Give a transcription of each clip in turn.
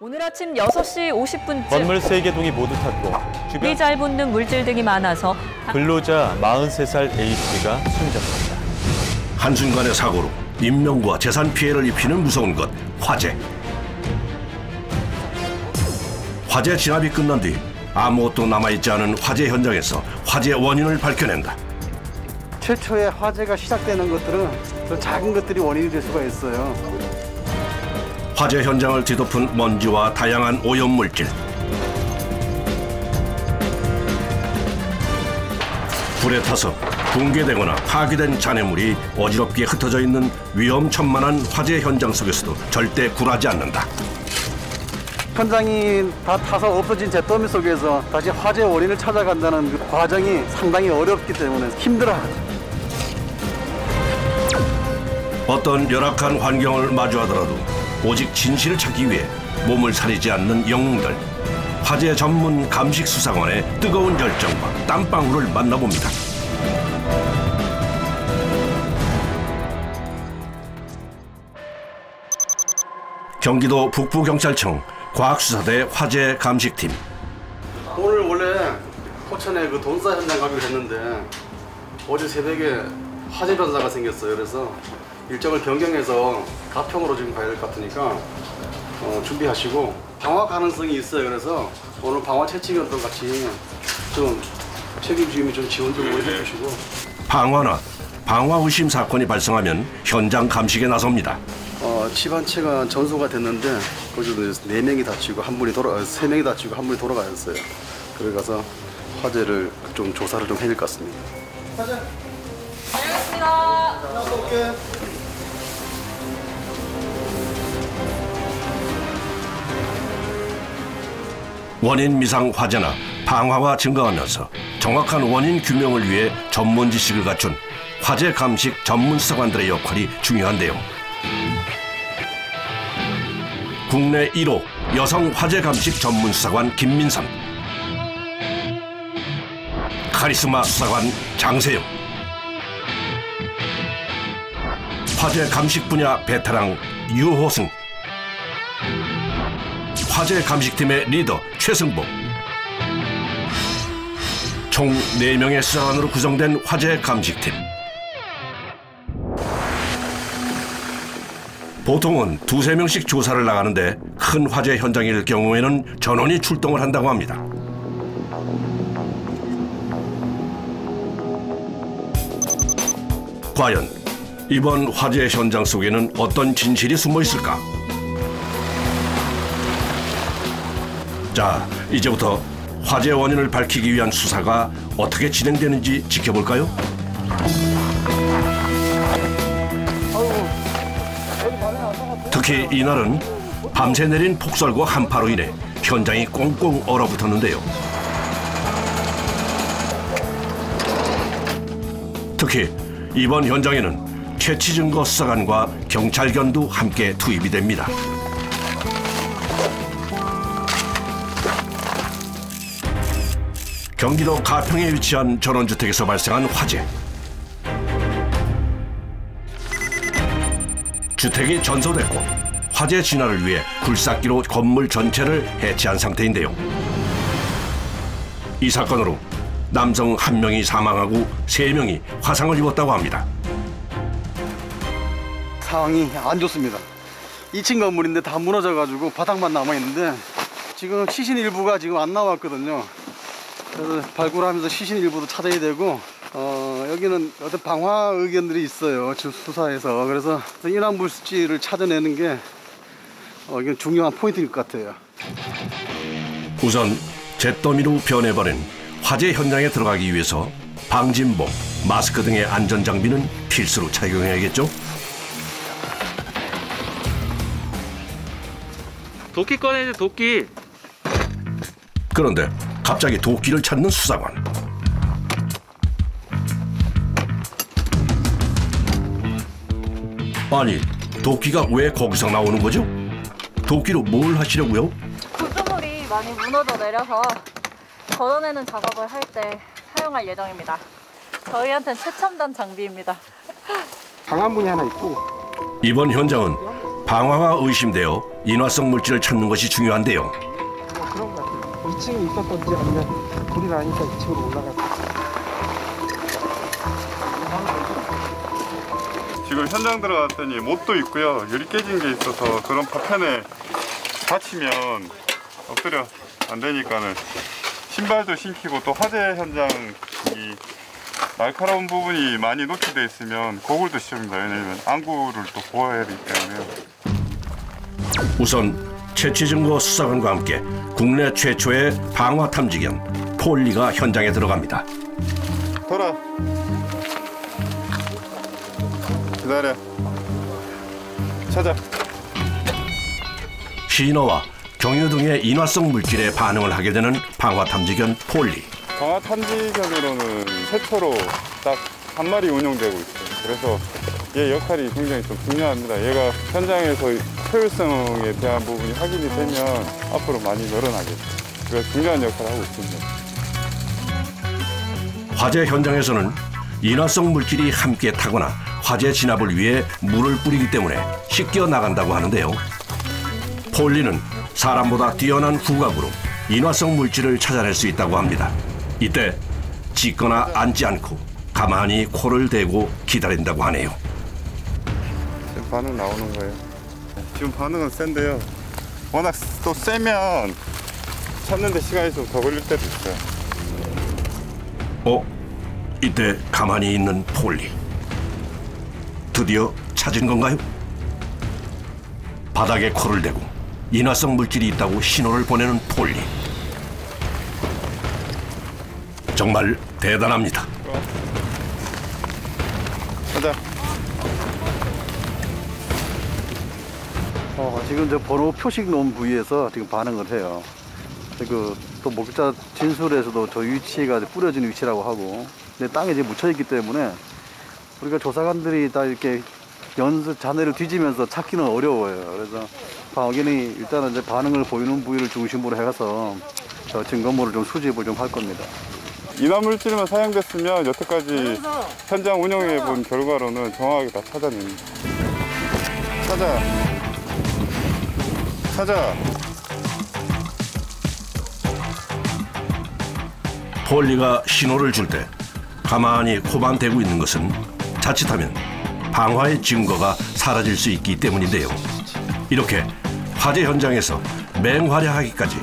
오늘 아침 6시 50분쯤 건물 3개 동이 모두 탔고 불이 잘 붙는 물질 등이 많아서 근로자 43살 A씨가 숨졌습니다. 한순간의 사고로 인명과 재산 피해를 입히는 무서운 것, 화재. 화재 진압이 끝난 뒤 아무것도 남아있지 않은 화재 현장에서 화재 원인을 밝혀낸다. 최초의 화재가 시작되는 것들은 그 작은 것들이 원인이 될 수가 있어요. 화재 현장을 뒤덮은 먼지와 다양한 오염물질. 불에 타서 붕괴되거나 파괴된 잔해물이 어지럽게 흩어져 있는 위험천만한 화재 현장 속에서도 절대 굴하지 않는다. 현장이 다 타서 없어진 잿더미 속에서 다시 화재 원인을 찾아간다는 그 과정이 상당히 어렵기 때문에 힘들어하죠. 어떤 열악한 환경을 마주하더라도 오직 진실을 찾기 위해 몸을 사리지 않는 영웅들. 화재 전문 감식 수사관의 뜨거운 열정과 땀방울을 만나봅니다. 경기도 북부경찰청 과학수사대 화재 감식팀. 오늘 원래 포천에 그 돈사 현장 가기로 했는데 어제 새벽에 화재 변사가 생겼어요. 그래서 일정을 변경해서 가평으로 지금 가야 될 것 같으니까 준비하시고 방화 가능성이 있어요. 그래서 오늘 방화 채취견도 같이 좀 책임지임이 좀 지원 좀 해주시고. 방화나 방화 의심 사건이 발생하면 현장 감식에 나섭니다. 집 한 채가 전소가 됐는데 거기도 4명이 다치고 3명이 다치고 1분이 돌아가셨어요. 그래 가서 화재를 좀 조사를 좀 해야 될 것 같습니다. 화재. 다녀오겠습니다. 나도 올게. 원인 미상 화재나 방화가 증가하면서 정확한 원인 규명을 위해 전문 지식을 갖춘 화재 감식 전문 수사관들의 역할이 중요한데요. 국내 1호 여성 화재 감식 전문 수사관 김민선, 카리스마 수사관 장세영, 화재 감식 분야 베테랑 유호승, 화재 감식팀의 리더 최승복. 총 4명의 수사관으로 구성된 화재 감식팀. 보통은 2~3명씩 조사를 나가는데 큰 화재 현장일 경우에는 전원이 출동을 한다고 합니다. 과연 이번 화재 현장 속에는 어떤 진실이 숨어 있을까? 자, 이제부터 화재 원인을 밝히기 위한 수사가 어떻게 진행되는지 지켜볼까요? 특히 이날은 밤새 내린 폭설과 한파로 인해 현장이 꽁꽁 얼어붙었는데요. 특히 이번 현장에는 채취증거 수사관과 경찰견도 함께 투입이 됩니다. 경기도 가평에 위치한 전원주택에서 발생한 화재. 주택이 전소됐고 화재 진화를 위해 굴삭기로 건물 전체를 해체한 상태인데요. 이 사건으로 남성 1명이 사망하고 3명이 화상을 입었다고 합니다. 상황이 안 좋습니다. 2층 건물인데 다 무너져가지고 바닥만 남아있는데 지금 시신 일부가 지금 안 나왔거든요. 그래서 발굴하면서 시신 일부도 찾아야 되고 여기는 어떤 방화 의견들이 있어요. 수사에서. 그래서 인화 물질을 찾아내는 게 이건 중요한 포인트일 것 같아요. 우선 잿더미로 변해버린 화재 현장에 들어가기 위해서 방진복, 마스크 등의 안전장비는 필수로 착용해야겠죠? 도끼 꺼내야 돼, 도끼. 그런데 갑자기 도끼를 찾는 수사관. 아니, 도끼가 왜 거기서 나오는 거죠? 도끼로 뭘 하시려고요? 구조물이 많이 무너져 내려서 걷어내는 작업을 할 때 사용할 예정입니다. 저희한테는 최첨단 장비입니다. 방화문이 하나 있고 이번 현장은 방화가 의심되어 인화성 물질을 찾는 것이 중요한데요. 그런 것 같아요. 2층에 있었던지 아니면 불이 나니까 2층으로 올라갔어요. 지금 현장 들어갔더니 못도 있고요. 유리 깨진 게 있어서 그런 파편에 다치면 엎드려 안 되니까는 신발도 신기고, 또 화재 현장 이 날카로운 부분이 많이 노출되어 있으면 고글도 시줍니다. 왜냐하면 안구를 또 보호해야 되기 때문에요. 우선 채취증거 수사관과 함께 국내 최초의 방화 탐지견 폴리가 현장에 들어갑니다. 돌아. 기다려. 찾아. 신호와 경유 등의 인화성 물질에 반응을 하게 되는 방화 탐지견 폴리. 방화 탐지견으로는 최초로 딱 한 마리 운영되고 있어요. 그래서 얘 역할이 굉장히 좀 중요합니다. 얘가 현장에서 효율성에 대한 부분이 확인이 되면 앞으로 많이 늘어나겠죠. 그래서 중요한 역할을 하고 있습니다. 화재 현장에서는 인화성 물질이 함께 타거나 화재 진압을 위해 물을 뿌리기 때문에 씻겨 나간다고 하는데요. 폴리는 사람보다 뛰어난 후각으로 인화성 물질을 찾아낼 수 있다고 합니다. 이때 짖거나 앉지 않고 가만히 코를 대고 기다린다고 하네요. 지금 반응 나오는 거예요. 지금 반응은 센데요. 워낙 또 세면 찾는 데 시간이 좀 더 걸릴 때도 있어요. 이때 가만히 있는 폴리. 드디어 찾은 건가요? 바닥에 코를 대고 인화성 물질이 있다고 신호를 보내는 폴리. 정말 대단합니다. 가자. 지금 저 번호 표식 놓은 부위에서 지금 반응을 해요. 또 목격자 진술에서도 저 위치가 뿌려진 위치라고 하고, 근데 땅에 이제 묻혀 있기 때문에 우리가 조사관들이 다 이렇게 잔해를 뒤지면서 찾기는 어려워요. 그래서 방어견이 일단은 이제 반응을 보이는 부위를 중심으로 해서 저 증거물을 좀 수집을 좀 할 겁니다. 인화물질만 사용됐으면 여태까지 현장 운영해 본 결과로는 정확하게 다 찾아냅니다. 찾아. 폴리가 신호를 줄 때 가만히 코만 대고 있는 것은 자칫하면 방화의 증거가 사라질 수 있기 때문인데요. 이렇게 화재 현장에서 맹활약하기까지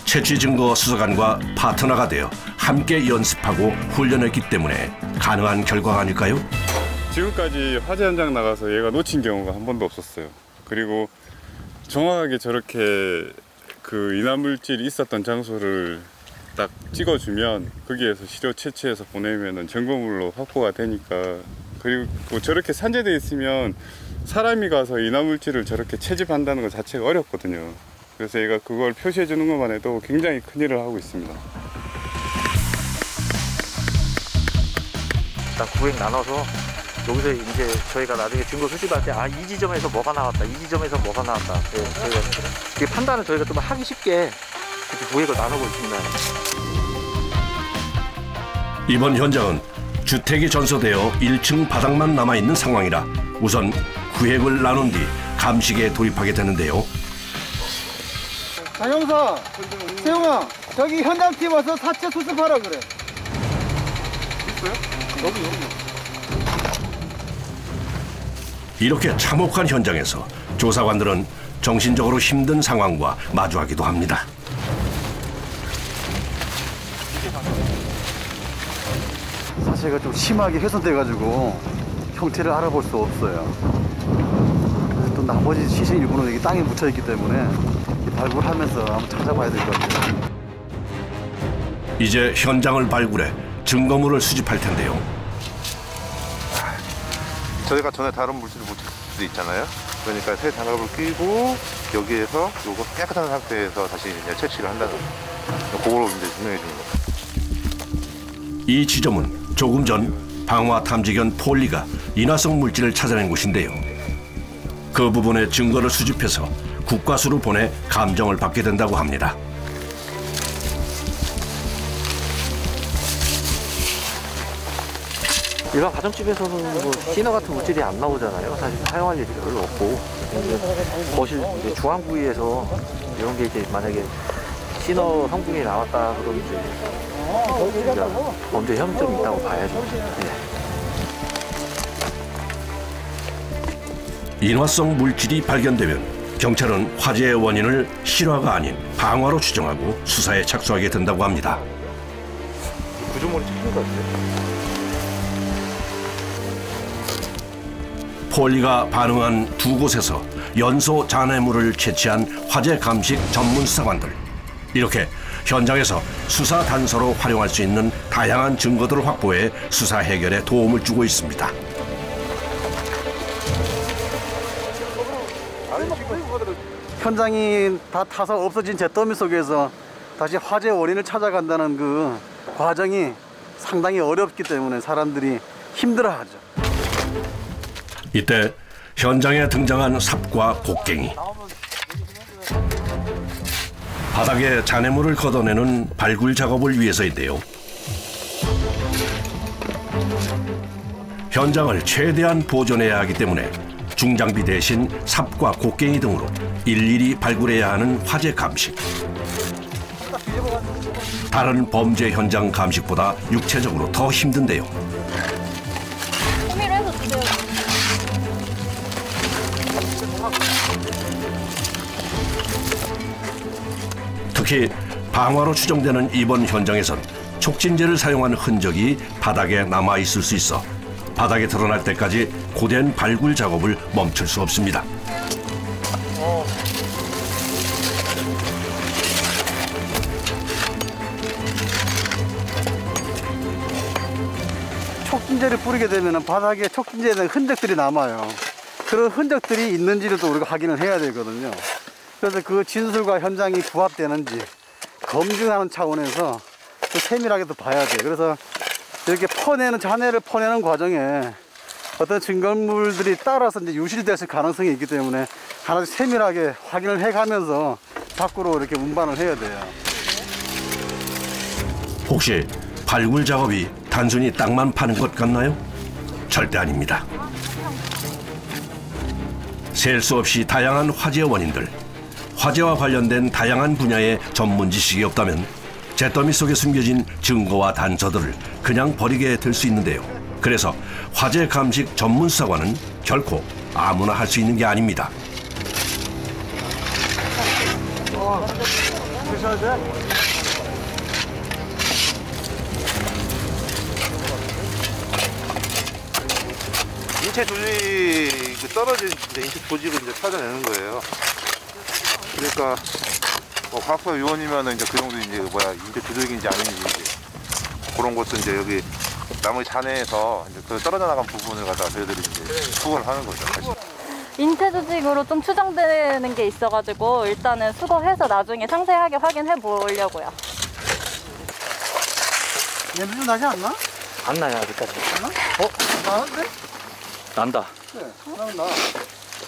채취증거 수사관과 파트너가 되어 함께 연습하고 훈련했기 때문에 가능한 결과가 아닐까요? 지금까지 화재 현장 나가서 얘가 놓친 경우가 한 번도 없었어요. 그리고 정확하게 저렇게 그 인화물질이 있었던 장소를 딱 찍어주면 거기에서 시료 채취해서 보내면은 증거물로 확보가 되니까, 그리고 저렇게 산재돼 있으면 사람이 가서 인화물질을 저렇게 채집한다는 것 자체가 어렵거든요. 그래서 얘가 그걸 표시해 주는 것만 해도 굉장히 큰 일을 하고 있습니다. 일단 구획 나눠서 여기서 이제 저희가 나중에 증거 수집할 때 이 지점에서 뭐가 나왔다, 이 지점에서 뭐가 나왔다, 저희가 그 판단을 저희가 좀 하기 쉽게 이렇게 구획을 나누고 있습니다. 이번 현장은 주택이 전소되어 1층 바닥만 남아있는 상황이라 우선 구획을 나눈 뒤 감식에 돌입하게 되는데요. 장영사, 세용아, 저기 현장팀 와서 사체 수습하라 그래. 있어요? 여기. 이렇게 참혹한 현장에서 조사관들은 정신적으로 힘든 상황과 마주하기도 합니다. 사체가 좀 심하게 훼손돼가지고 형태를 알아볼 수 없어요. 또 나머지 시신 일부는 여기 땅에 묻혀있기 때문에 발굴하면서 한번 찾아봐야 될 것 같아요. 이제 현장을 발굴해 증거물을 수집할 텐데요. 저희가 전에 다른 물질을 못 찾을 수도 있잖아요. 그러니까 새 장갑을 끼고 여기에서 요거 깨끗한 상태에서 다시 이제 채취를 한다는 그걸로 이제 증명해 주는 거예요. 이 지점은 조금 전 방화 탐지견 폴리가 인화성 물질을 찾아낸 곳인데요. 그 부분의 증거를 수집해서 국과수로 보내 감정을 받게 된다고 합니다. 일반 가정집에서는 뭐 시너 같은 물질이 안 나오잖아요. 사실 사용할 일이 별로 없고 이제 거실 이제 중앙 부위에서 이런 게 이제 만약에 시너 성분이 나왔다 그러면 이제 범죄 혐의점이 있다고 봐야죠. 인화성 물질이 발견되면 경찰은 화재의 원인을 실화가 아닌 방화로 추정하고 수사에 착수하게 된다고 합니다. 구조물이 찾은 것 같아요. 폴리가 반응한 두 곳에서 연소 잔해물을 채취한 화재 감식 전문 수사관들. 이렇게 현장에서 수사 단서로 활용할 수 있는 다양한 증거들을 확보해 수사 해결에 도움을 주고 있습니다. 현장이 다 타서 없어진 잿더미 속에서 다시 화재 원인을 찾아간다는 그 과정이 상당히 어렵기 때문에 사람들이 힘들어하죠. 이때 현장에 등장한 삽과 곡괭이. 바닥에 잔해물을 걷어내는 발굴 작업을 위해서인데요. 현장을 최대한 보존해야 하기 때문에 중장비 대신 삽과 곡괭이 등으로 일일이 발굴해야 하는 화재 감식. 다른 범죄 현장 감식보다 육체적으로 더 힘든데요. 호미로 해서 주세요. 특히 방화로 추정되는 이번 현장에선 촉진제를 사용한 흔적이 바닥에 남아있을 수 있어 바닥에 드러날 때까지 고된 발굴 작업을 멈출 수 없습니다. 촉진제를 뿌리게 되면 바닥에 촉진제에 대한 흔적들이 남아요. 그런 흔적들이 있는지를 또 우리가 확인을 해야 되거든요. 그래서 그 진술과 현장이 부합되는지 검증하는 차원에서 또 세밀하게 또 봐야 돼요. 그래서 이렇게 잔해를 퍼내는 과정에 어떤 증거물들이 따라서 이제 유실됐을 가능성이 있기 때문에 하나씩 세밀하게 확인을 해가면서 밖으로 이렇게 운반을 해야 돼요. 혹시 발굴 작업이 단순히 땅만 파는 것 같나요? 절대 아닙니다. 셀 수 없이 다양한 화재 원인들, 화재와 관련된 다양한 분야의 전문 지식이 없다면 잿더미 속에 숨겨진 증거와 단서들을 그냥 버리게 될 수 있는데요. 그래서 화재 감식 전문 수사관은 결코 아무나 할 수 있는 게 아닙니다. 인체 조직이 떨어진 인체 조직을 이제 찾아내는 거예요. 그러니까 뭐 과학사 요원이면은 이제 그 정도 이제 인체 조직인지 아닌지 이제 그런 것도 이제 여기 나무 잔해에서 이제 그 떨어져 나간 부분을 갖다가 저희들이 이제 수거를 하는 거죠. 사실. 인체 조직으로 좀 추정되는 게 있어가지고 일단은 수거해서 나중에 상세하게 확인해 보려고요. 냄새 좀 나지 않나? 안 나요 아직까지. 안 나? 나는데? 난다. 네, 나는 나.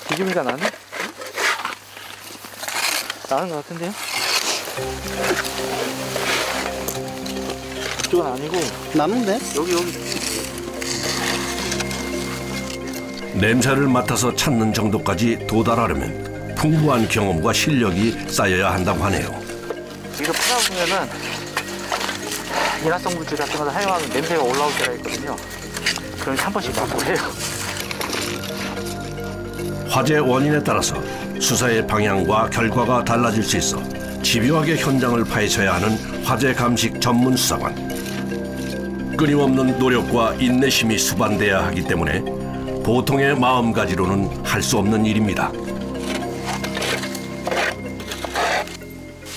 비기미가 나네? 나는 것 같은데요? 그쪽은 아니고 나는데? 여기 냄새를 맡아서 찾는 정도까지 도달하려면 풍부한 경험과 실력이 쌓여야 한다고 하네요. 여기서 찾아보면은 인화성 물질 같은 걸 사용하면 냄새가 올라올 때가 있거든요. 그럼 한 번씩 맡고 해요. 화재 원인에 따라서 수사의 방향과 결과가 달라질 수 있어 집요하게 현장을 파헤쳐야 하는 화재 감식 전문 수사관. 끊임없는 노력과 인내심이 수반돼야 하기 때문에 보통의 마음가지로는 할 수 없는 일입니다.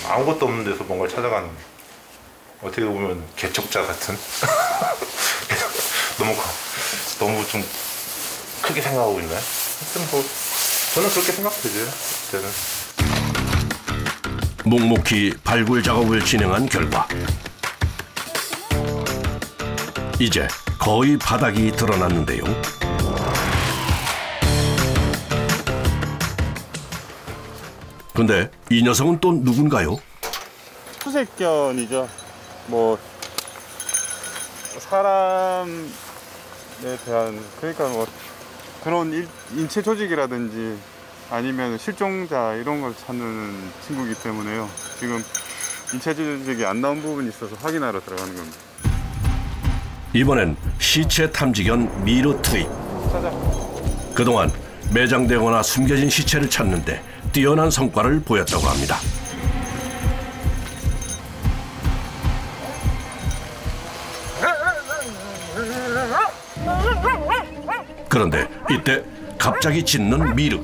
아무것도 없는 데서 뭔가를 찾아가는 어떻게 보면 개척자 같은 너무 좀 크게 생각하고 있나요? 하여튼 뭐 저는 그렇게 생각되죠. 그때는. 묵묵히 발굴 작업을 진행한 결과 이제 거의 바닥이 드러났는데요. 근데 이 녀석은 또 누군가요? 수색견이죠. 뭐 사람 대한 그러니까 뭐 그런 인체 조직이라든지 아니면 실종자 이런 걸 찾는 친구이기 때문에요. 지금 인체 조직이 안 나온 부분이 있어서 확인하러 들어가는 겁니다. 이번엔 시체 탐지견 미르 투입. 그동안 매장되거나 숨겨진 시체를 찾는데 뛰어난 성과를 보였다고 합니다. 그런데 이때 갑자기 짖는 미르.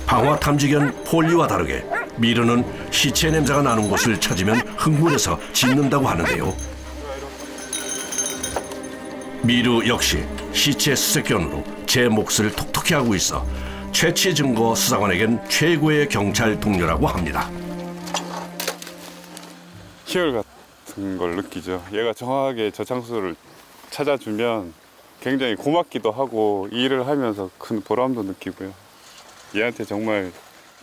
방화 탐지견 폴리와 다르게 미르는 시체 냄새가 나는 곳을 찾으면 흥분해서 짖는다고 하는데요. 미르 역시 시체 수색견으로 제 몫을 톡톡히 하고 있어 최치 증거 수사관에겐 최고의 경찰 동료라고 합니다. 희열 같은 걸 느끼죠. 얘가 정확하게 저 장소를 찾아주면 굉장히 고맙기도 하고 이 일을 하면서 큰 보람도 느끼고요. 얘한테 정말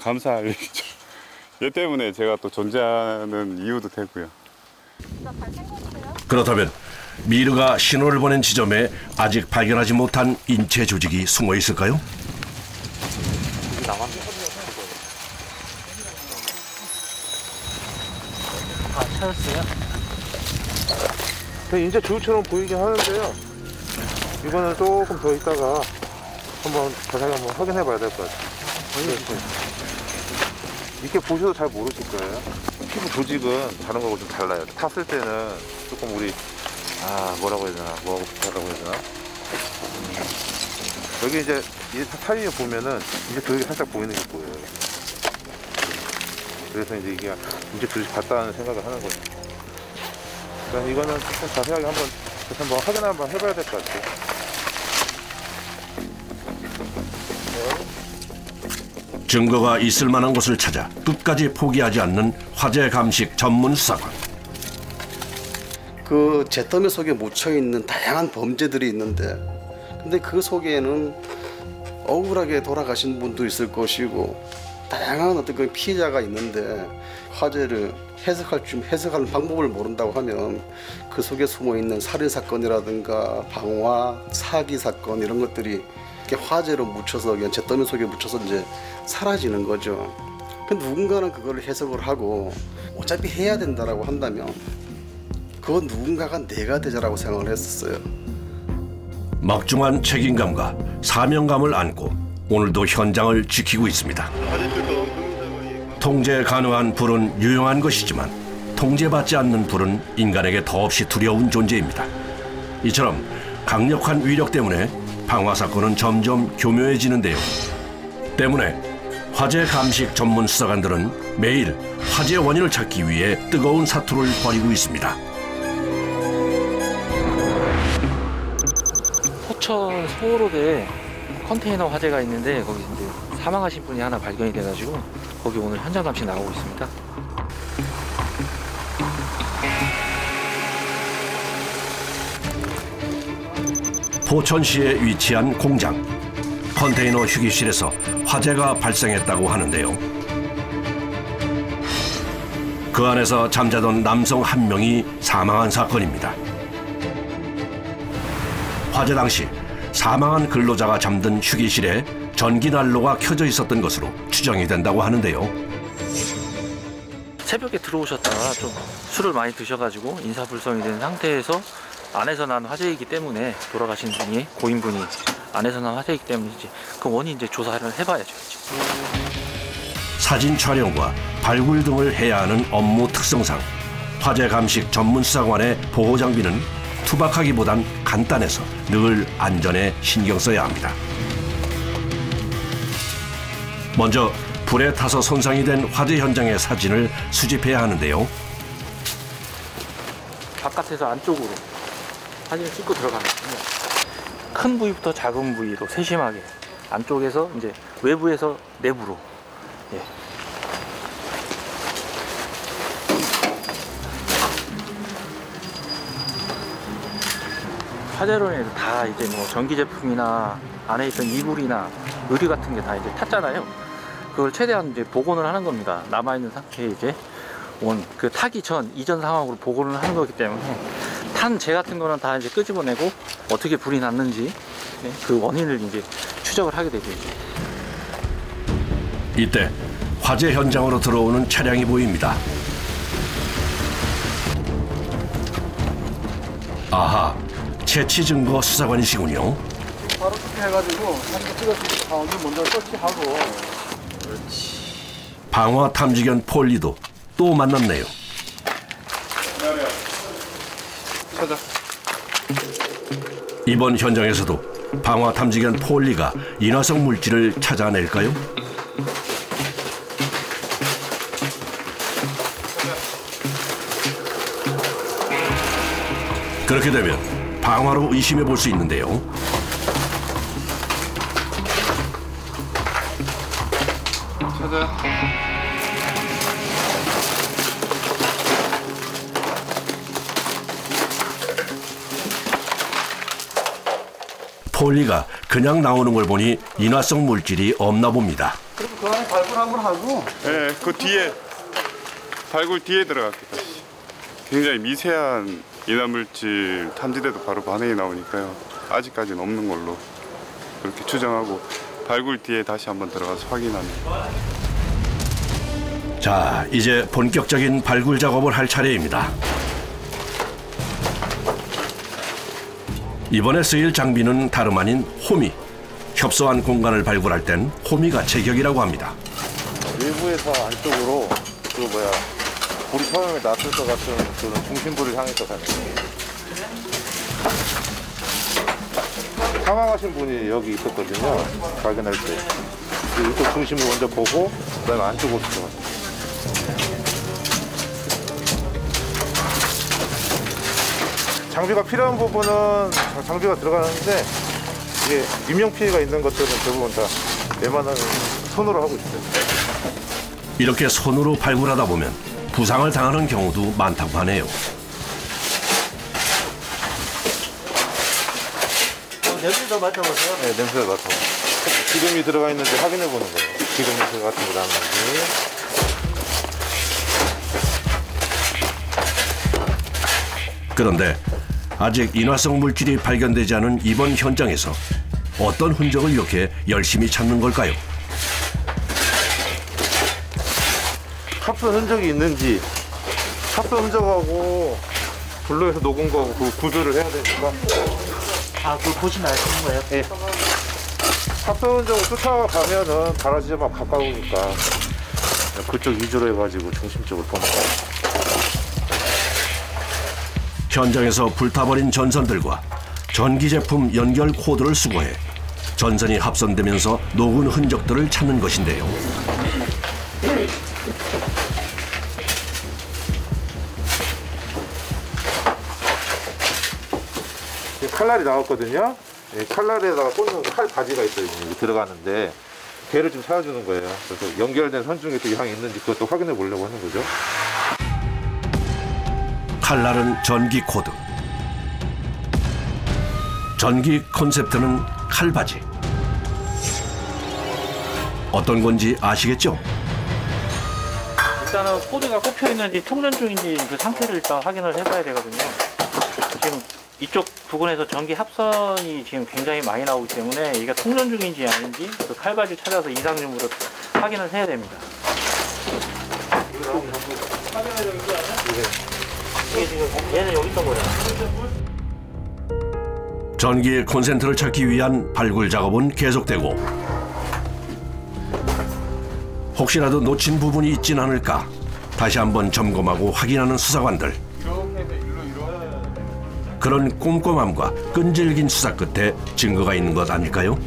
감사할 일이죠. 얘 때문에 제가 또 존재하는 이유도 되고요. 그렇다면 미르가 신호를 보낸 지점에 아직 발견하지 못한 인체 조직이 숨어 있을까요? 찾았어요? 인제 조류처럼 보이긴 하는데요. 이거는 조금 더 있다가 한번 자세히 한번 확인해 봐야 될 것 같아요. 이렇게 보셔도 잘 모르실 거예요. 피부 조직은 다른 거하고 좀 달라요. 탔을 때는 조금 우리 뭐라고 해야 되나, 뭐라고 해야 되나. 여기 이제 이 사이에 보면은 이제 조직이 살짝 보이는 게 보여요. 그래서 이제 이게 이제 조직 같다는 생각을 하는 거죠. 그러니까 이거는 좀 자세하게 한번 확인 한번 해봐야 될 것 같아요. 증거가 있을 만한 곳을 찾아 끝까지 포기하지 않는 화재 감식 전문 수사관. 그 잿더미 속에 묻혀 있는 다양한 범죄들이 있는데, 근데 그 속에는 억울하게 돌아가신 분도 있을 것이고 다양한 어떤 그 피해자가 있는데 화재를 해석하는 방법을 모른다고 하면 그 속에 숨어 있는 살인 사건이라든가 방화, 사기 사건 이런 것들이 이렇게 화재로 묻혀서 그냥 잿더미 속에 묻혀서 이제 사라지는 거죠. 누군가는 그걸 해석을 하고 어차피 해야 된다라고 한다면 그건 누군가가 내가 되자라고 생각을 했었어요. 막중한 책임감과 사명감을 안고 오늘도 현장을 지키고 있습니다. 통제 가능한 불은 유용한 것이지만 통제받지 않는 불은 인간에게 더없이 두려운 존재입니다. 이처럼 강력한 위력 때문에 방화 사건은 점점 교묘해지는데요. 때문에 화재 감식 전문 수사관들은 매일 화재 원인을 찾기 위해 뜨거운 사투를 벌이고 있습니다. 포천 소호로드에 컨테이너 화재가 있는데 거기 이제 사망하신 분이 하나 발견이 돼가지고 거기 오늘 현장 감식 나오고 있습니다. 포천시에 위치한 공장. 컨테이너 휴게실에서 화재가 발생했다고 하는데요. 그 안에서 잠자던 남성 한 명이 사망한 사건입니다. 화재 당시 사망한 근로자가 잠든 휴게실에 전기 난로가 켜져 있었던 것으로 추정이 된다고 하는데요. 새벽에 들어오셨다가 좀 술을 많이 드셔가지고 인사불성이 된 상태에서 안에서 난 화재이기 때문에 돌아가신 분이 고인분이 안에서 난 화재이기 때문이지 그 원인 이제 조사를 해봐야죠. 사진 촬영과 발굴 등을 해야 하는 업무 특성상 화재 감식 전문 수사관의 보호 장비는 투박하기보단 간단해서 늘 안전에 신경 써야 합니다. 먼저 불에 타서 손상이 된 화재 현장의 사진을 수집해야 하는데요. 바깥에서 안쪽으로 사진을 찍고 들어가거든요. 큰 부위부터 작은 부위로 세심하게 안쪽에서 이제 외부에서 내부로. 예. 화재로 인해서 다 이제 뭐 전기 제품이나 안에 있던 이불이나 의류 같은 게 다 이제 탔잖아요. 그걸 최대한 이제 복원을 하는 겁니다. 남아있는 상태에 이제 그 타기 전 이전 상황으로 복원을 하는 거기 때문에 탄 재 같은 거는 다 이제 끄집어내고 어떻게 불이 났는지 그 원인을 이제 추적을 하게 되죠. 이때 화재 현장으로 들어오는 차량이 보입니다. 아하, 채취 증거 수사관이시군요. 바로 해가지고 사진 찍었을 가운데 먼저 설치하고. 방화 탐지견 폴리도 또 만났네요. 찾아. 이번 현장에서도 방화 탐지견 폴리가 인화성 물질을 찾아낼까요? 그렇게 되면 방화로 의심해 볼 수 있는데요. 찾아. 폴리가 그냥 나오는 걸 보니 인화성 물질이 없나 봅니다. 그리고 그 안에 발굴 한번 하고. 네, 그 뒤에 발굴 뒤에 들어갔겠다. 굉장히 미세한 인화물질 탐지대도 바로 반응이 나오니까요. 아직까지는 없는 걸로 그렇게 추정하고 발굴 뒤에 다시 한번 들어가서 확인하는. 자, 이제 본격적인 발굴 작업을 할 차례입니다. 이번에 쓰일 장비는 다름 아닌 호미. 협소한 공간을 발굴할 땐 호미가 제격이라고 합니다. 외부에서 안쪽으로 불이 처음에 났을 것 같은 그런 중심부를 향해서 가는 거예요. 사망하신 분이 여기 있었거든요. 발견할 때. 이쪽 중심을 먼저 보고 그다음에 안쪽으로 들어갔어요. 장비가 필요한 부분은 장비가 들어가는데 이게 인명 피해가 있는 것들은 대부분 다 웬만하면 손으로 하고 있어요. 이렇게 손으로 발굴하다 보면 부상을 당하는 경우도 많다고 하네요. 냄새도 맡아보세요. 네, 냄새를 맡아보세요. 기름이 들어가 있는지 확인해 보는 거예요. 기름 냄새 같은 거 나는지. 그런데 아직 인화성 물질이 발견되지 않은 이번 현장에서 어떤 흔적을 이렇게 열심히 찾는 걸까요? 합선 흔적이 있는지, 합선 흔적하고 불로에서 녹은 거하고 그 구별을 해야 되니까. 아, 그걸 보시면 알 수 있는 거예요? 네. 합선 흔적을 쫓아가면은 가라지점하고 가까우니까 그쪽 위주로 해가지고 중심적으로 보는 거예요. 현장에서 불타버린 전선들과 전기 제품 연결 코드를 수거해 전선이 합선되면서 녹은 흔적들을 찾는 것인데요. 칼날이 나왔거든요. 칼날에다가 꽂는 칼 바지가 있어요. 여기 들어가는데 걔를 좀 찾아주는 거예요. 그래서 연결된 선 중에 또 이항이 있는지 그것도 확인해 보려고 하는 거죠. 칼날은 전기 코드, 전기 콘셉트는 칼바지. 어떤 건지 아시겠죠? 일단은 코드가 꼽혀 있는지 충전 중인지 그 상태를 일단 확인을 해봐야 되거든요. 지금 이쪽 부분에서 전기 합선이 지금 굉장히 많이 나오기 때문에 이게 통전 중인지 아닌지 그 칼바지 찾아서 이상률으로 확인을 해야 됩니다. 이게 지금 얘는 여기 있던 거잖아. 전기 콘센트를 찾기 위한 발굴 작업은 계속되고 혹시라도 놓친 부분이 있진 않을까 다시 한번 점검하고 확인하는 수사관들. 그런 꼼꼼함과 끈질긴 수사 끝에 증거가 있는 것 아닐까요?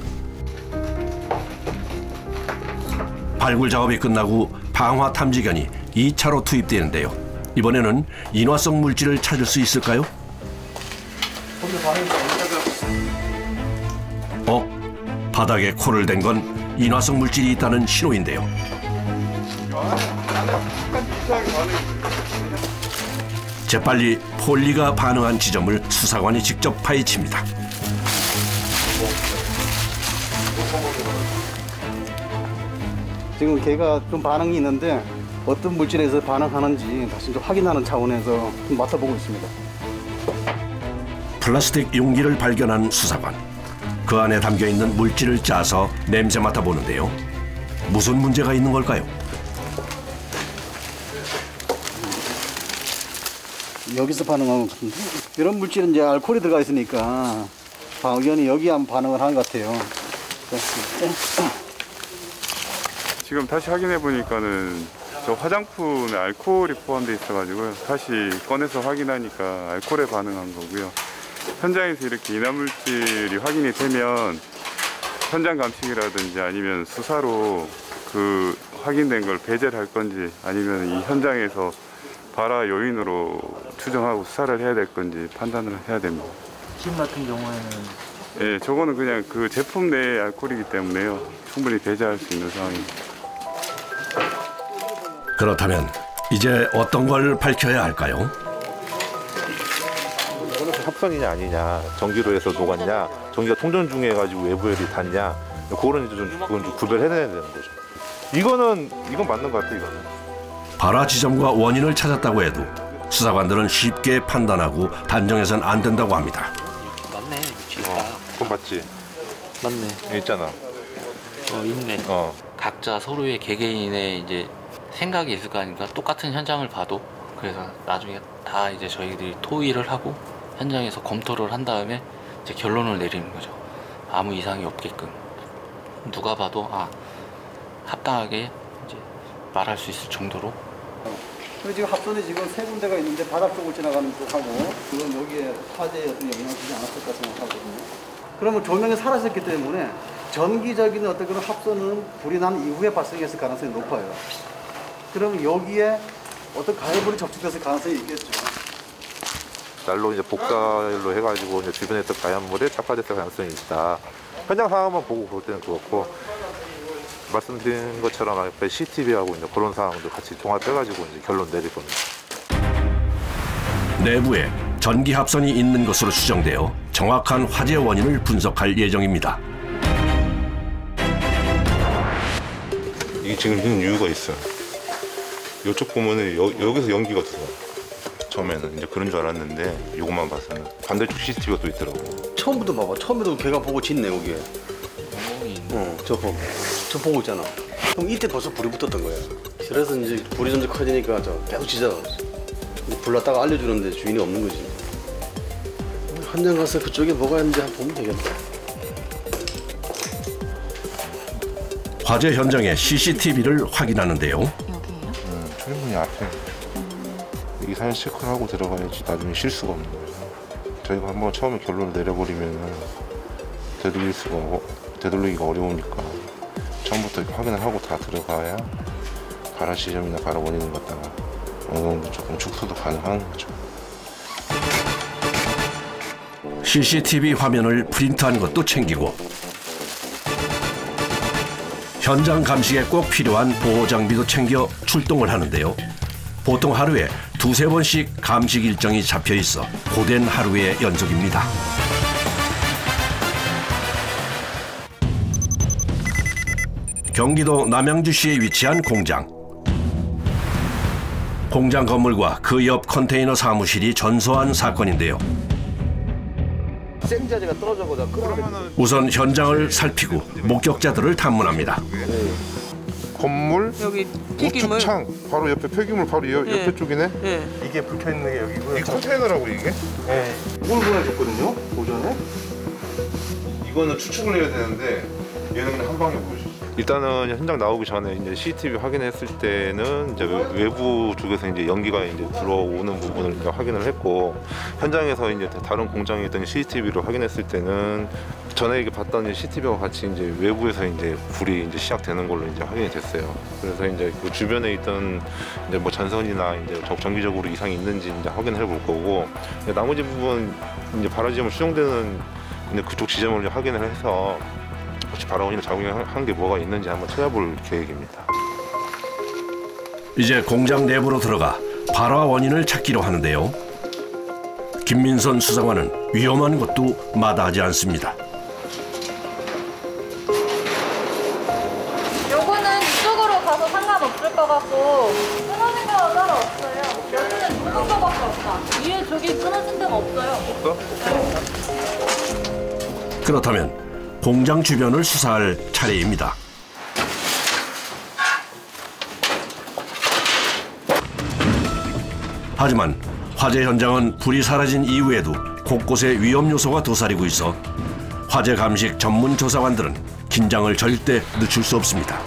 발굴 작업이 끝나고 방화 탐지견이 2차로 투입되는데요. 이번에는 인화성 물질을 찾을 수 있을까요? 바닥에 코를 댄 건 인화성 물질이 있다는 신호인데요. 재빨리 폴리가 반응한 지점을 수사관이 직접 파헤칩니다. 지금 걔가 좀 반응이 있는데 어떤 물질에서 반응하는지 다시 좀 확인하는 차원에서 좀 맡아보고 있습니다. 플라스틱 용기를 발견한 수사관. 그 안에 담겨있는 물질을 짜서 냄새 맡아보는데요. 무슨 문제가 있는 걸까요? 여기서 반응한 것 같은데 이런 물질은 이제 알코올이 들어가 있으니까 방견이 여기 한번 반응을 한 것 같아요. 지금 다시 확인해 보니까는 저 화장품에 알코올이 포함되어 있어가지고요. 다시 꺼내서 확인하니까 알코올에 반응한 거고요. 현장에서 이렇게 이난물질이 확인이 되면 현장 감식이라든지 아니면 수사로 그 확인된 걸 배제를 할 건지 아니면 이 현장에서 발화 요인으로 추정하고 수사를 해야 될 건지 판단을 해야 됩니다. 지금 같은 경우에는 예, 저거는 그냥 그 제품 내의 알코올이기 때문에요. 충분히 배제할 수 있는 상황입니다. 그렇다면 이제 어떤 걸 밝혀야 할까요? 이거는 합선이냐 아니냐, 전기로 해서 녹았냐, 전기가 통전 중에 해가지고 외부열이 닿냐, 그거는 이제 그건 좀 구별해내야 되는 거죠. 이건 맞는 것 같아요. 이거는. 발화 지점과 원인을 찾았다고 해도 수사관들은 쉽게 판단하고 단정해서는 안 된다고 합니다. 맞네. 그건 맞지. 맞네. 여기 있잖아. 있네. 각자 서로의 개개인의 이제 생각이 있을 거 아닙니까? 똑같은 현장을 봐도. 그래서 나중에 다 이제 저희들이 토의를 하고 현장에서 검토를 한 다음에 이제 결론을 내리는 거죠. 아무 이상이 없게끔 누가 봐도 합당하게 이제 말할 수 있을 정도로. 그리고 지금 합선이 지금 세 군데가 있는데 바닥 쪽을 지나가는 쪽하고 그건 여기에 화재에 어떤 영향을 주지 않았을까 생각하거든요. 그러면 조명이 사라졌기 때문에 전기적인 어떤 그런 합선은 불이 난 이후에 발생했을 가능성이 높아요. 그러면 여기에 어떤 가해물이 접촉됐을 가능성이 있겠죠. 날로 이제 복사열로 해가지고 이제 주변에 있던 가연물에 착화됐을 가능성이 있다. 현장 상황만 보고 볼 때는 그렇고, 말씀드린 것처럼 앞에 CCTV하고 이제 그런 상황도 같이 종합해가지고 이제 결론 내릴 겁니다. 내부에 전기 합선이 있는 것으로 추정되어 정확한 화재 원인을 분석할 예정입니다. 이게 지금 있는 이유가 있어요. 이쪽 보면은 여기서 연기가 들어요. 처음에는 이제 그런 줄 알았는데 이것만 봐서는 반대쪽 CCTV가 또 있더라고. 처음부터 봐봐. 처음에도 걔가 보고 짖네 여기에. 저 보고 있잖아. 그럼 이때 벌써 불이 붙었던 거야. 그래서 이제 불이 점점 커지니까 계속 짖어. 불났다가 알려주는데 주인이 없는 거지. 현장 가서 그쪽에 뭐가 있는지 한번 보면 되겠다. 화재 현장의 CCTV를 확인하는데요. 여기에요? 출입문이 앞에. 이 사진 체크를 하고 들어가야지 나중에 실수가 없는 거예요. 저희가 한번 처음에 결론을 내려버리면 되돌리기가 어려우니까 처음부터 확인을 하고 다 들어가야 발화 지점이나 발화 원인을 갖다가 어느 정도 조금 축소도 가능한 거죠. CCTV 화면을 프린트한 것도 챙기고 현장 감식에 꼭 필요한 보호 장비도 챙겨 출동을 하는데요. 보통 하루에 2~3번씩 감식 일정이 잡혀 있어 고된 하루의 연속입니다. 경기도 남양주시에 위치한 공장. 공장 건물과 그 옆 컨테이너 사무실이 전소한 사건인데요. 생자재가 떨어져보다 끌어내면 우선 현장을 살피고 목격자들을 탐문합니다. 건물, 여기 폐기물. 우측창 바로 옆에 폐기물 바로 옆에 쪽이네. 네. 이게 불켜 있는 게 여기고요. 이 컨테이너라고 이게? 네. 이걸 보내줬거든요. 오전에. 이거는 추측을 해야 되는데 얘는 그냥 한 방에 보여줬어. 일단은 현장 나오기 전에 이제 CCTV 확인했을 때는 이제 외부 쪽에서 이제 연기가 이제 들어오는 부분을 이제 확인을 했고, 현장에서 이제 다른 공장에 있던 CCTV로 확인했을 때는 전에 이게 봤던 CCTV와 같이 이제 외부에서 이제 불이 이제 시작되는 걸로 이제 확인이 됐어요. 그래서 이제 그 주변에 있던 이제 뭐 전선이나 이제 정기적으로 이상이 있는지 이제 확인을 해볼 거고, 나머지 부분 이제 발화 지점을 수정되는 이제 그쪽 지점을 확인을 해서 혹시 발화 원인을 작용한 게 뭐가 있는지 한번 찾아볼 계획입니다. 이제 공장 내부로 들어가 발화 원인을 찾기로 하는데요. 김민선 수사관은 위험한 것도 마다하지 않습니다. 요거는 이쪽으로 가서 상관없을 것 같고, 쓰러진 거는 따로 없어요. 여기는 둥근 거밖에 없다. 위에 저기 끊어진 데가 없어요. 없어? 그렇다면 공장 주변을 수사할 차례입니다. 하지만 화재 현장은 불이 사라진 이후에도 곳곳에 위험 요소가 도사리고 있어 화재 감식 전문 조사관들은 긴장을 절대 늦출 수 없습니다.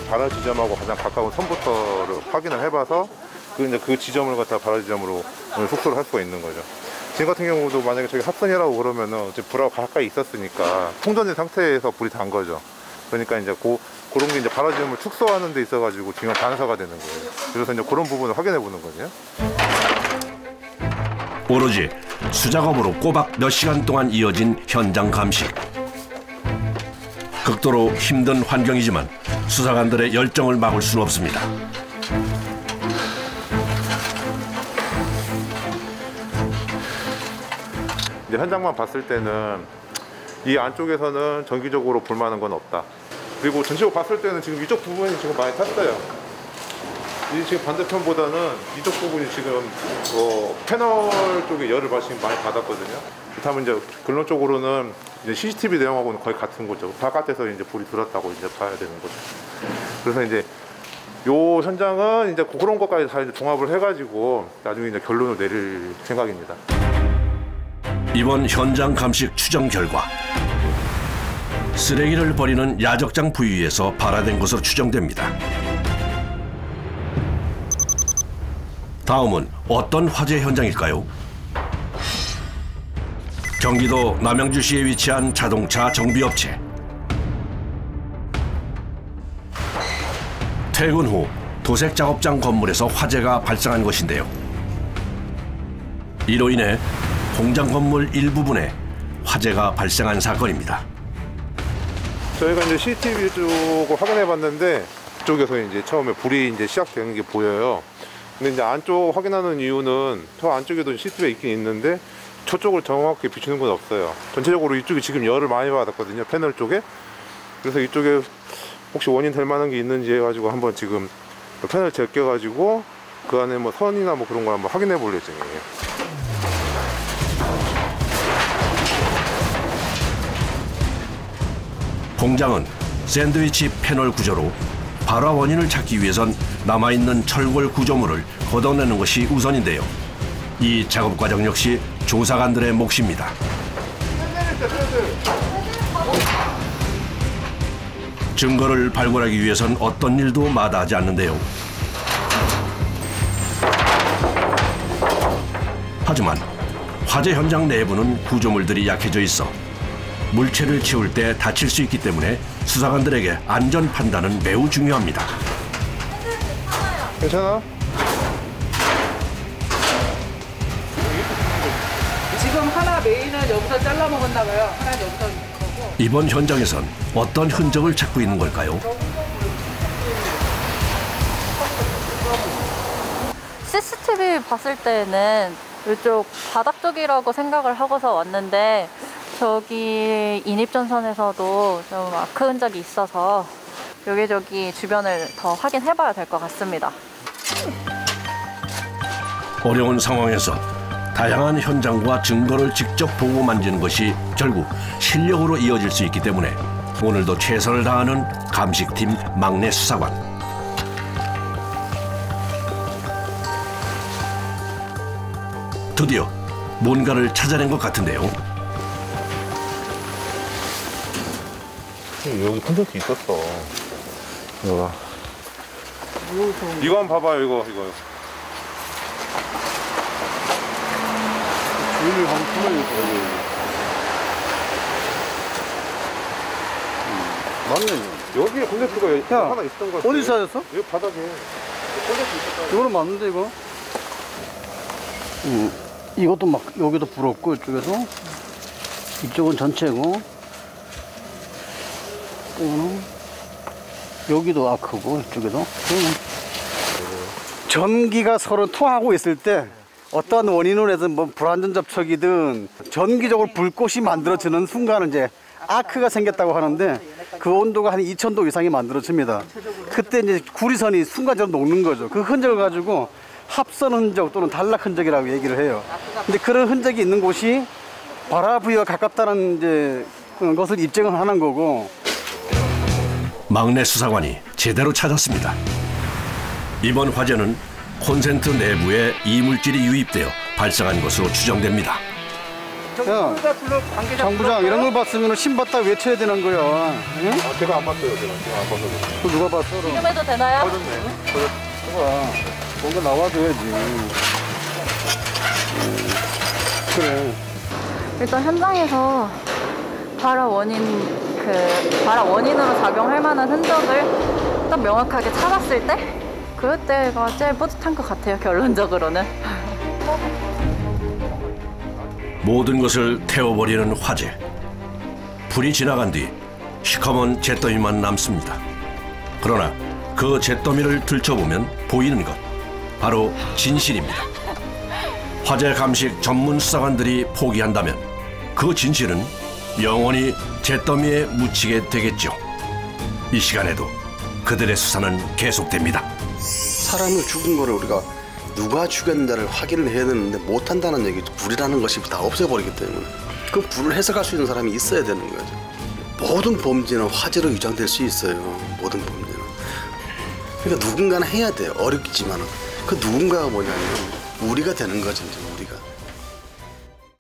발화 지점하고 가장 가까운 선부터를 확인을 해봐서 그 지점을 갖다 발화 지점으로 속소를 할 수가 있는 거죠. 지금 같은 경우도 만약에 저기 합선이라고 그러면은 이제 불하고 가까이 있었으니까 통전된 상태에서 불이 단 거죠. 그러니까 이제 그런 게 이제 발화 지점을 축소하는 데 있어가지고 중요한 단서가 되는 거예요. 그래서 이제 그런 부분을 확인해 보는 거죠. 오로지 수작업으로 꼬박 몇 시간 동안 이어진 현장 감식. 극도로 힘든 환경이지만 수사관들의 열정을 막을 수는 없습니다. 이제 현장만 봤을 때는 이 안쪽에서는 정기적으로 불 많은 건 없다. 그리고 전체적으로 봤을 때는 지금 이쪽 부분이 지금 많이 탔어요. 이 지금 반대편보다는 이쪽 부분이 지금 패널 쪽에 열을 지금 많이 받았거든요. 그렇다면 이제 결론적으로는 이제 CCTV 내용하고는 거의 같은 거죠. 바깥에서 이제 불이 들었다고 이제 봐야 되는 거죠. 그래서 이제 요 현장은 이제 그런 것까지 다 이제 종합을 해가지고 나중에 이제 결론을 내릴 생각입니다. 이번 현장 감식 추정 결과 쓰레기를 버리는 야적장 부위에서 발화된 것으로 추정됩니다. 다음은 어떤 화재 현장일까요? 경기도 남양주시에 위치한 자동차 정비업체. 퇴근 후 도색 작업장 건물에서 화재가 발생한 것인데요. 이로 인해 공장 건물 일부분에 화재가 발생한 사건입니다. 저희가 이제 CCTV 쪽을 확인해 봤는데 그쪽에서 이제 처음에 불이 이제 시작되는 게 보여요. 근데 이제 안쪽 확인하는 이유는 저 안쪽에도 CCTV가 있긴 있는데 저쪽을 정확히 비추는 건 없어요. 전체적으로 이쪽이 지금 열을 많이 받았거든요, 패널 쪽에. 그래서 이쪽에 혹시 원인 될 만한 게 있는지 해가지고 한번 지금 패널 제껴가지고 그 안에 뭐 선이나 뭐 그런 걸 한번 확인해 볼 예정이에요. 공장은 샌드위치 패널 구조로 발화 원인을 찾기 위해선 남아있는 철골 구조물을 걷어내는 것이 우선인데요. 이 작업 과정 역시 조사관들의 몫입니다. 증거를 발굴하기 위해선 어떤 일도 마다하지 않는데요. 하지만 화재 현장 내부는 구조물들이 약해져 있어 물체를 치울 때 다칠 수 있기 때문에 수사관들에게 안전 판단은 매우 중요합니다. 괜찮아? 지금 하나 메인은 여기서 잘라 먹었나 봐요. 하나는 여기서 거고. 이번 현장에선 어떤 흔적을 찾고 있는 걸까요? CCTV 봤을 때는 이쪽 바닥 쪽이라고 생각을 하고서 왔는데 저기 인입전선에서도 좀 아크 흔적이 있어서 여기저기 주변을 더 확인해봐야 될 것 같습니다. 어려운 상황에서 다양한 현장과 증거를 직접 보고 만지는 것이 결국 실력으로 이어질 수 있기 때문에 오늘도 최선을 다하는 감식팀 막내 수사관. 드디어 뭔가를 찾아낸 것 같은데요. 여기 콘센트 있었어. 이거 한번 봐봐요. 이거. 주인을 한번 풀어야겠다. 맞네. 여기에 콘센트가 하나 있었던 거 같아. 어디서 찾았어? 여기 바닥에 콘센트 있었다. 이거는 맞는데 이거? 이것도 막 여기도 불 없고 이쪽에서 이쪽은 전체고 이거는 여기도 아크고 이쪽에도 전기가 서로 통하고 있을 때 어떤 원인으로 해서 뭐 불완전 접촉이든 전기적으로 불꽃이 만들어지는 순간은 이제 아크가 생겼다고 하는데 그 온도가 한 2000도 이상이 만들어집니다. 그때 이제 구리선이 순간적으로 녹는 거죠. 그 흔적을 가지고 합선 흔적 또는 단락 흔적이라고 얘기를 해요. 근데 그런 흔적이 있는 곳이 발화 부위와 가깝다는 이제 것을 입증을 하는 거고. 막내 수사관이 제대로 찾았습니다. 이번 화재는 콘센트 내부에 이물질이 유입되어 발생한 것으로 추정됩니다. 정부장 이런 걸 봤으면 신봤다 외쳐야 되는 거야. 응? 제가 안 봤어요. 제가 안 봤어요. 그 누가 봤어? 지금 해도 되나요? 봐봐. 뭔가 나와줘야지. 그래. 일단 현장에서 발화 원인으로 작용할 만한 흔적을 딱 명확하게 찾았을 때 그때가 제일 뿌듯한 것 같아요. 결론적으로는. 모든 것을 태워버리는 화재. 불이 지나간 뒤 시커먼 잿더미만 남습니다. 그러나 그 잿더미를 들춰보면 보이는 것, 바로 진실입니다. 화재 감식 전문 수사관들이 포기한다면 그 진실은 영원히 잿더미에 묻히게 되겠죠. 이 시간에도 그들의 수사는 계속됩니다. 사람을 죽은 거를 우리가 누가 죽였는지를 확인을 해야 되는데 못한다는 얘기죠. 불이라는 것이 다 없애버리기 때문에. 그 불을 해석할 수 있는 사람이 있어야 되는 거죠. 모든 범죄는 화재로 위장될 수 있어요. 모든 범죄는. 그러니까 누군가는 해야 돼요. 어렵겠지만 그 누군가가 뭐냐면 우리가 되는 거죠. 이제 우리가.